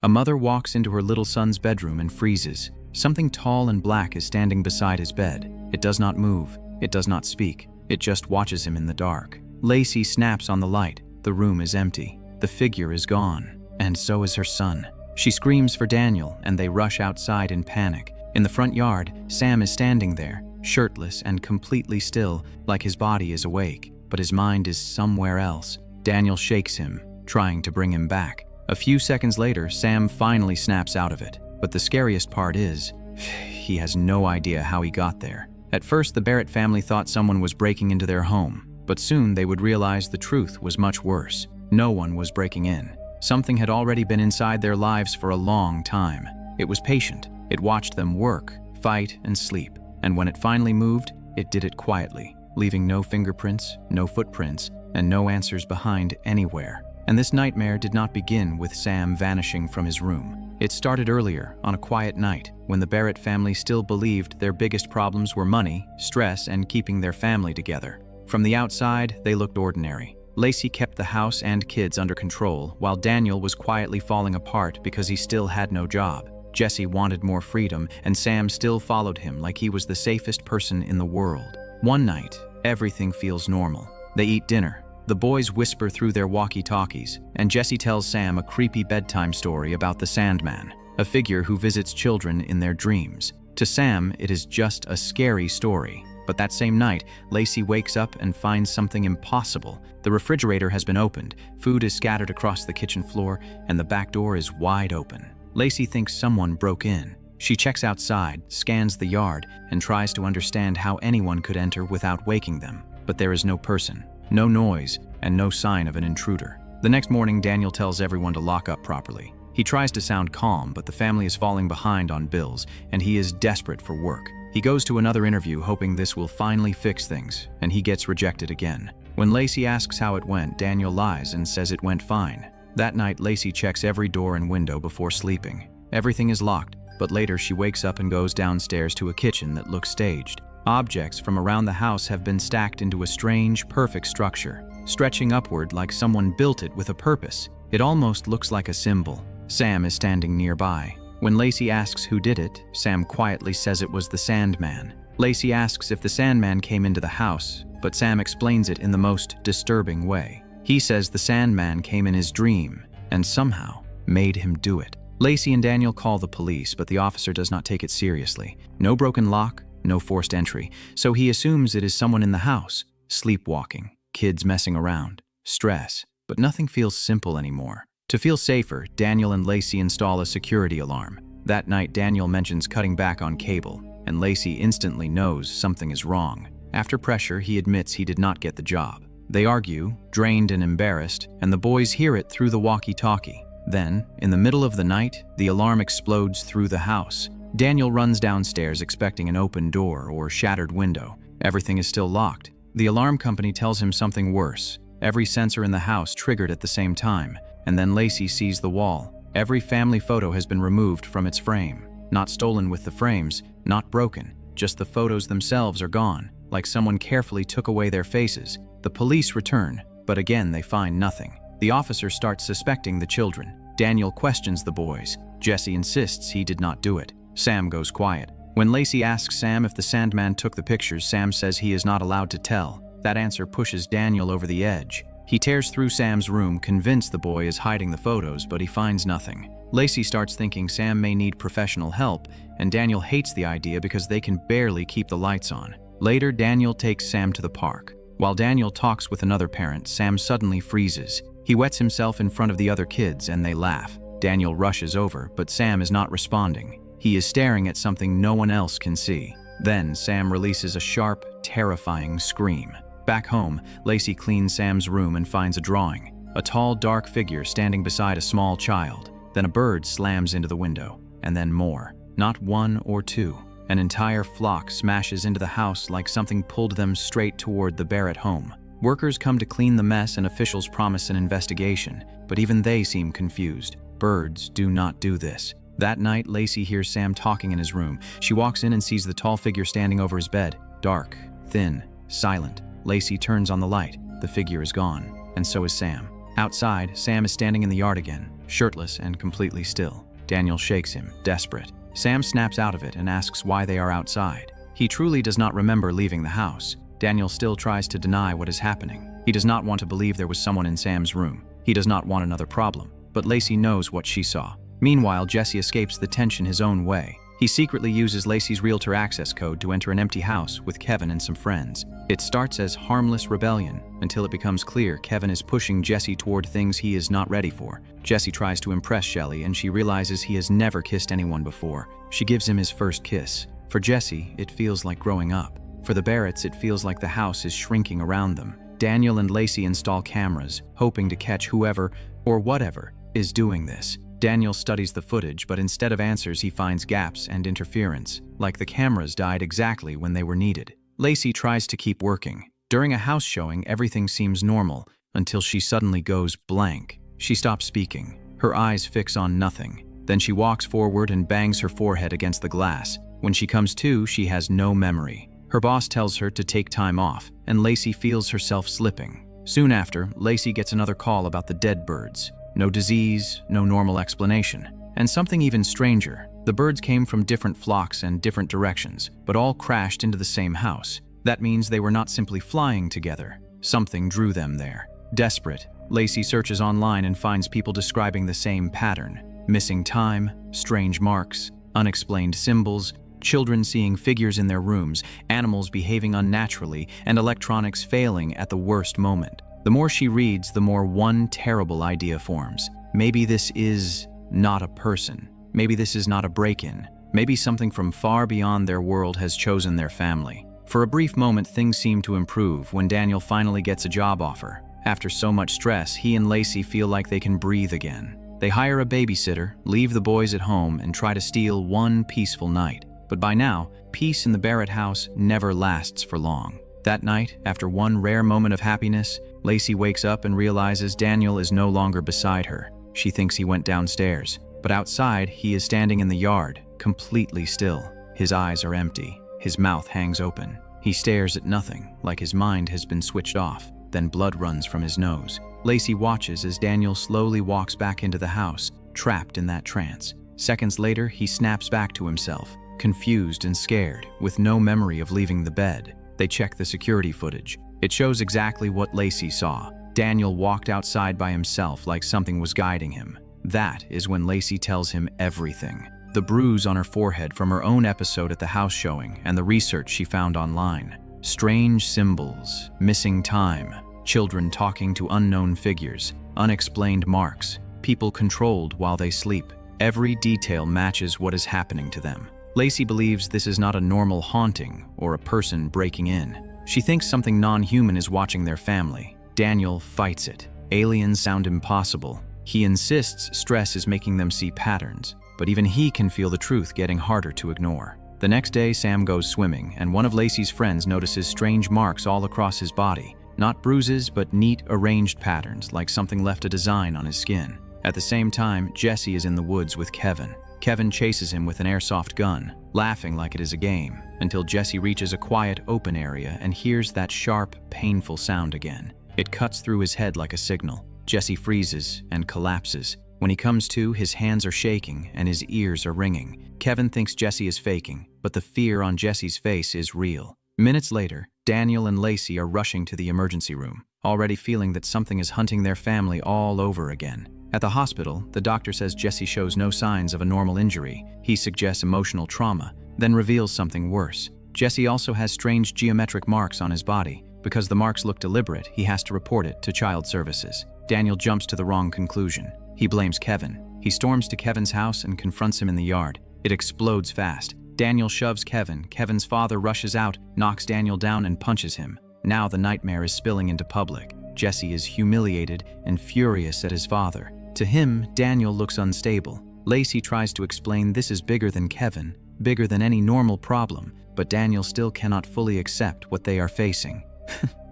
A mother walks into her little son's bedroom and freezes. Something tall and black is standing beside his bed. It does not move. It does not speak. It just watches him in the dark. Lacey snaps on the light. The room is empty. The figure is gone. And so is her son. She screams for Daniel, and they rush outside in panic. In the front yard, Sam is standing there, shirtless and completely still, like his body is awake, but his mind is somewhere else. Daniel shakes him, trying to bring him back. A few seconds later, Sam finally snaps out of it. But the scariest part is, he has no idea how he got there. At first, the Barrett family thought someone was breaking into their home, but soon they would realize the truth was much worse. No one was breaking in. Something had already been inside their lives for a long time. It was patient. It watched them work, fight, and sleep. And when it finally moved, it did it quietly, leaving no fingerprints, no footprints, and no answers behind anywhere. And this nightmare did not begin with Sam vanishing from his room. It started earlier, on a quiet night, when the Barrett family still believed their biggest problems were money, stress, and keeping their family together. From the outside, they looked ordinary. Lacey kept the house and kids under control, while Daniel was quietly falling apart because he still had no job. Jesse wanted more freedom, and Sam still followed him like he was the safest person in the world. One night, everything feels normal. They eat dinner. The boys whisper through their walkie-talkies, and Jesse tells Sam a creepy bedtime story about the Sandman, a figure who visits children in their dreams. To Sam, it is just a scary story. But that same night, Lacey wakes up and finds something impossible. The refrigerator has been opened, food is scattered across the kitchen floor, and the back door is wide open. Lacey thinks someone broke in. She checks outside, scans the yard, and tries to understand how anyone could enter without waking them. But there is no person, no noise, and no sign of an intruder. The next morning, Daniel tells everyone to lock up properly. He tries to sound calm, but the family is falling behind on bills, and he is desperate for work. He goes to another interview hoping this will finally fix things, and he gets rejected again. When Lacey asks how it went, Daniel lies and says it went fine. That night, Lacey checks every door and window before sleeping. Everything is locked, but later she wakes up and goes downstairs to a kitchen that looks staged. Objects from around the house have been stacked into a strange, perfect structure, stretching upward like someone built it with a purpose. It almost looks like a symbol. Sam is standing nearby. When Lacey asks who did it, Sam quietly says it was the Sandman. Lacey asks if the Sandman came into the house, but Sam explains it in the most disturbing way. He says the Sandman came in his dream and somehow made him do it. Lacey and Daniel call the police, but the officer does not take it seriously. No broken lock, no forced entry, so he assumes it is someone in the house. Sleepwalking, kids messing around, stress, but nothing feels simple anymore. To feel safer, Daniel and Lacey install a security alarm. That night, Daniel mentions cutting back on cable, and Lacey instantly knows something is wrong. After pressure, he admits he did not get the job. They argue, drained and embarrassed, and the boys hear it through the walkie-talkie. Then, in the middle of the night, the alarm explodes through the house. Daniel runs downstairs expecting an open door or shattered window. Everything is still locked. The alarm company tells him something worse. Every sensor in the house triggered at the same time. And then Lacey sees the wall. Every family photo has been removed from its frame. Not stolen with the frames, not broken. Just the photos themselves are gone, like someone carefully took away their faces. The police return, but again they find nothing. The officer starts suspecting the children. Daniel questions the boys. Jesse insists he did not do it. Sam goes quiet. When Lacey asks Sam if the Sandman took the pictures, Sam says he is not allowed to tell. That answer pushes Daniel over the edge. He tears through Sam's room, convinced the boy is hiding the photos, but he finds nothing. Lacey starts thinking Sam may need professional help, and Daniel hates the idea because they can barely keep the lights on. Later, Daniel takes Sam to the park. While Daniel talks with another parent, Sam suddenly freezes. He wets himself in front of the other kids, and they laugh. Daniel rushes over, but Sam is not responding. He is staring at something no one else can see. Then, Sam releases a sharp, terrifying scream. Back home, Lacey cleans Sam's room and finds a drawing. A tall, dark figure standing beside a small child. Then a bird slams into the window. And then more. Not one or two. An entire flock smashes into the house like something pulled them straight toward the Barrett home. Workers come to clean the mess and officials promise an investigation, but even they seem confused. Birds do not do this. That night, Lacey hears Sam talking in his room. She walks in and sees the tall figure standing over his bed. Dark, thin, silent. Lacey turns on the light. The figure is gone, and so is Sam. Outside, Sam is standing in the yard again. shirtless and completely still. Daniel shakes him, desperate. Sam snaps out of it and asks why they are outside. He truly does not remember leaving the house. Daniel still tries to deny what is happening. He does not want to believe there was someone in Sam's room. He does not want another problem. But Lacey knows what she saw. Meanwhile, Jesse escapes the tension his own way. He secretly uses Lacey's realtor access code to enter an empty house with Kevin and some friends. It starts as harmless rebellion until it becomes clear Kevin is pushing Jesse toward things he is not ready for. Jesse tries to impress Shelley and she realizes he has never kissed anyone before. She gives him his first kiss. For Jesse, it feels like growing up. For the Barretts, it feels like the house is shrinking around them. Daniel and Lacey install cameras, hoping to catch whoever or whatever is doing this. Daniel studies the footage, but instead of answers, he finds gaps and interference, like the cameras died exactly when they were needed. Lacey tries to keep working. During a house showing, everything seems normal, until she suddenly goes blank. She stops speaking. Her eyes fix on nothing. Then she walks forward and bangs her forehead against the glass. When she comes to, she has no memory. Her boss tells her to take time off, and Lacey feels herself slipping. Soon after, Lacey gets another call about the dead birds. No disease, no normal explanation. And something even stranger, the birds came from different flocks and different directions, but all crashed into the same house. That means they were not simply flying together. Something drew them there. Desperate, Lacey searches online and finds people describing the same pattern. Missing time, strange marks, unexplained symbols, children seeing figures in their rooms, animals behaving unnaturally, and electronics failing at the worst moment. The more she reads, the more one terrible idea forms. Maybe this is not a person. Maybe this is not a break-in. Maybe something from far beyond their world has chosen their family. For a brief moment, things seem to improve when Daniel finally gets a job offer. After so much stress, he and Lacey feel like they can breathe again. They hire a babysitter, leave the boys at home, and try to steal one peaceful night. But by now, peace in the Barrett house never lasts for long. That night, after one rare moment of happiness, Lacey wakes up and realizes Daniel is no longer beside her. She thinks he went downstairs, but outside, he is standing in the yard, completely still. His eyes are empty. His mouth hangs open. He stares at nothing, like his mind has been switched off. Then blood runs from his nose. Lacey watches as Daniel slowly walks back into the house, trapped in that trance. Seconds later, he snaps back to himself, confused and scared, with no memory of leaving the bed. They check the security footage. It shows exactly what Lacey saw. Daniel walked outside by himself like something was guiding him. That is when Lacey tells him everything. The bruise on her forehead from her own episode at the house showing and the research she found online. Strange symbols, missing time, children talking to unknown figures, unexplained marks, people controlled while they sleep. Every detail matches what is happening to them. Lacey believes this is not a normal haunting or a person breaking in. She thinks something non-human is watching their family. Daniel fights it. Aliens sound impossible. He insists stress is making them see patterns, but even he can feel the truth getting harder to ignore. The next day, Sam goes swimming, and one of Lacey's friends notices strange marks all across his body. Not bruises, but neat, arranged patterns, like something left a design on his skin. At the same time, Jesse is in the woods with Kevin. Kevin chases him with an airsoft gun, laughing like it is a game, until Jesse reaches a quiet, open area and hears that sharp, painful sound again. It cuts through his head like a signal. Jesse freezes and collapses. When he comes to, his hands are shaking and his ears are ringing. Kevin thinks Jesse is faking, but the fear on Jesse's face is real. Minutes later, Daniel and Lacey are rushing to the emergency room, already feeling that something is hunting their family all over again. At the hospital, the doctor says Jesse shows no signs of a normal injury. He suggests emotional trauma, then reveals something worse. Jesse also has strange geometric marks on his body. Because the marks look deliberate, he has to report it to Child Services. Daniel jumps to the wrong conclusion. He blames Kevin. He storms to Kevin's house and confronts him in the yard. It explodes fast. Daniel shoves Kevin. Kevin's father rushes out, knocks Daniel down and punches him. Now the nightmare is spilling into public. Jesse is humiliated and furious at his father. To him, Daniel looks unstable. Lacey tries to explain this is bigger than Kevin, bigger than any normal problem, but Daniel still cannot fully accept what they are facing.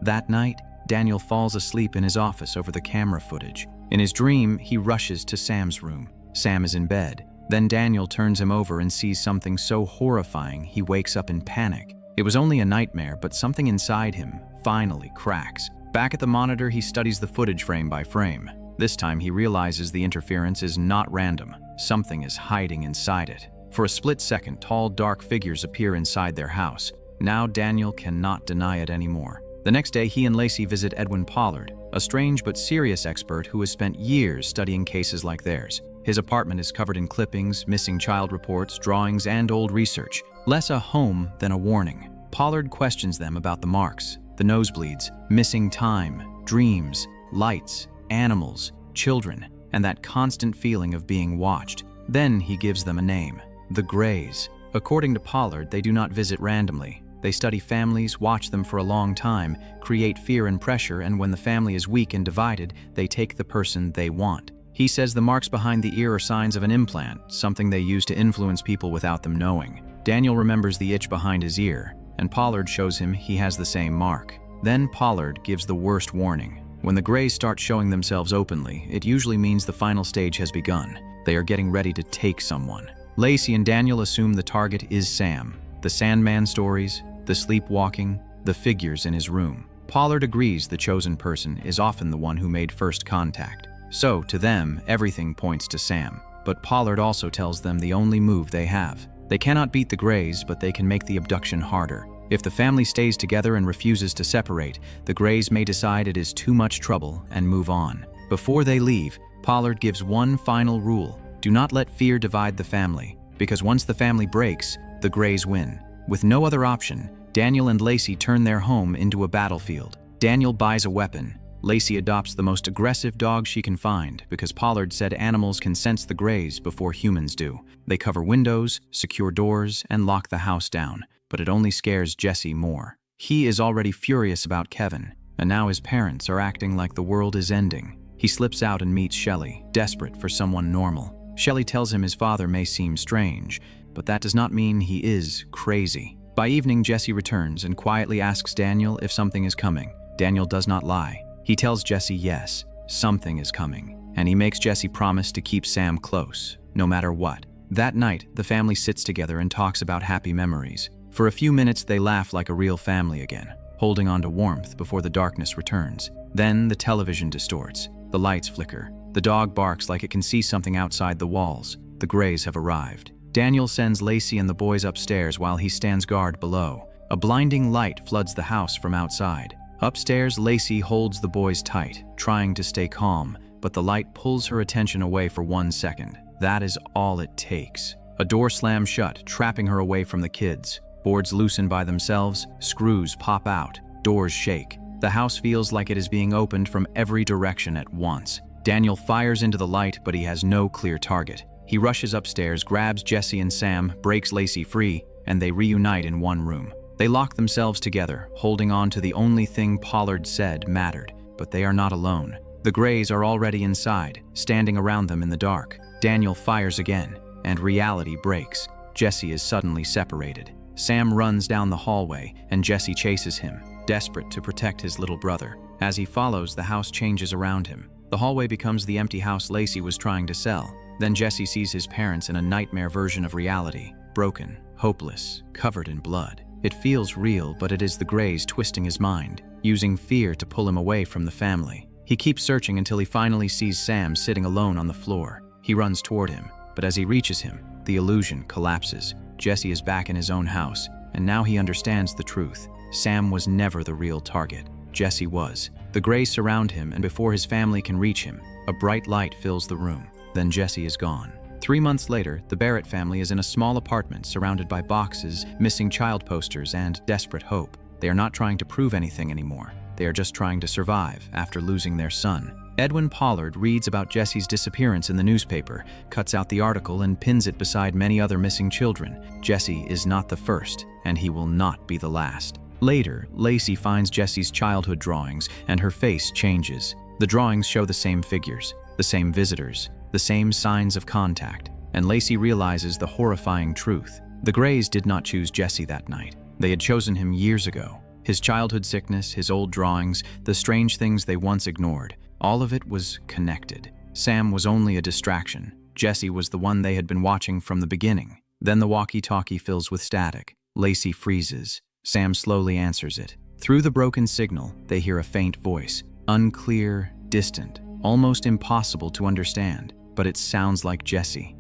That night, Daniel falls asleep in his office over the camera footage. In his dream, he rushes to Sam's room. Sam is in bed. Then Daniel turns him over and sees something so horrifying he wakes up in panic. It was only a nightmare, but something inside him finally cracks. Back at the monitor, he studies the footage frame by frame. This time he realizes the interference is not random. Something is hiding inside it. For a split second, tall, dark figures appear inside their house. Now Daniel cannot deny it anymore. The next day, he and Lacey visit Edwin Pollard, a strange but serious expert who has spent years studying cases like theirs. His apartment is covered in clippings, missing child reports, drawings, and old research. Less a home than a warning. Pollard questions them about the marks, the nosebleeds, missing time, dreams, lights, animals, children, and that constant feeling of being watched. Then he gives them a name: the Greys. According to Pollard, they do not visit randomly. They study families, watch them for a long time, create fear and pressure, and when the family is weak and divided, they take the person they want. He says the marks behind the ear are signs of an implant, something they use to influence people without them knowing. Daniel remembers the itch behind his ear, and Pollard shows him he has the same mark. Then Pollard gives the worst warning. When the Greys start showing themselves openly, it usually means the final stage has begun. They are getting ready to take someone. Lacey and Daniel assume the target is Sam. The Sandman stories, the sleepwalking, the figures in his room. Pollard agrees the chosen person is often the one who made first contact. So, to them, everything points to Sam. But Pollard also tells them the only move they have. They cannot beat the Greys, but they can make the abduction harder. If the family stays together and refuses to separate, the Greys may decide it is too much trouble and move on. Before they leave, Pollard gives one final rule: do not let fear divide the family, because once the family breaks, the Greys win. With no other option, Daniel and Lacey turn their home into a battlefield. Daniel buys a weapon. Lacey adopts the most aggressive dog she can find because Pollard said animals can sense the Greys before humans do. They cover windows, secure doors, and lock the house down, but it only scares Jesse more. He is already furious about Kevin, and now his parents are acting like the world is ending. He slips out and meets Shelley, desperate for someone normal. Shelley tells him his father may seem strange, but that does not mean he is crazy. By evening, Jesse returns and quietly asks Daniel if something is coming. Daniel does not lie. He tells Jesse yes, something is coming, and he makes Jesse promise to keep Sam close, no matter what. That night, the family sits together and talks about happy memories. For a few minutes, they laugh like a real family again, holding on to warmth before the darkness returns. Then the television distorts. The lights flicker. The dog barks like it can see something outside the walls. The Greys have arrived. Daniel sends Lacey and the boys upstairs while he stands guard below. A blinding light floods the house from outside. Upstairs, Lacey holds the boys tight, trying to stay calm, but the light pulls her attention away for 1 second. That is all it takes. A door slams shut, trapping her away from the kids. Boards loosen by themselves, screws pop out, doors shake. The house feels like it is being opened from every direction at once. Daniel fires into the light, but he has no clear target. He rushes upstairs, grabs Jesse and Sam, breaks Lacey free, and they reunite in one room. They lock themselves together, holding on to the only thing Pollard said mattered, but they are not alone. The Greys are already inside, standing around them in the dark. Daniel fires again, and reality breaks. Jesse is suddenly separated. Sam runs down the hallway, and Jesse chases him, desperate to protect his little brother. As he follows, the house changes around him. The hallway becomes the empty house Lacey was trying to sell. Then Jesse sees his parents in a nightmare version of reality, broken, hopeless, covered in blood. It feels real, but it is the Greys twisting his mind, using fear to pull him away from the family. He keeps searching until he finally sees Sam sitting alone on the floor. He runs toward him, but as he reaches him, the illusion collapses. Jesse is back in his own house, and now he understands the truth. Sam was never the real target. Jesse was. The Greys surround him, and before his family can reach him, a bright light fills the room. Then Jesse is gone. 3 months later, the Barrett family is in a small apartment surrounded by boxes, missing child posters, and desperate hope. They are not trying to prove anything anymore. They are just trying to survive after losing their son. Edwin Pollard reads about Jesse's disappearance in the newspaper, cuts out the article, and pins it beside many other missing children. Jesse is not the first, and he will not be the last. Later, Lacey finds Jesse's childhood drawings, and her face changes. The drawings show the same figures, the same visitors, the same signs of contact, and Lacey realizes the horrifying truth. The Greys did not choose Jesse that night. They had chosen him years ago. His childhood sickness, his old drawings, the strange things they once ignored, all of it was connected. Sam was only a distraction. Jesse was the one they had been watching from the beginning. Then the walkie-talkie fills with static. Lacey freezes. Sam slowly answers it. Through the broken signal, they hear a faint voice, unclear, distant. almost impossible to understand, but it sounds like Jesse.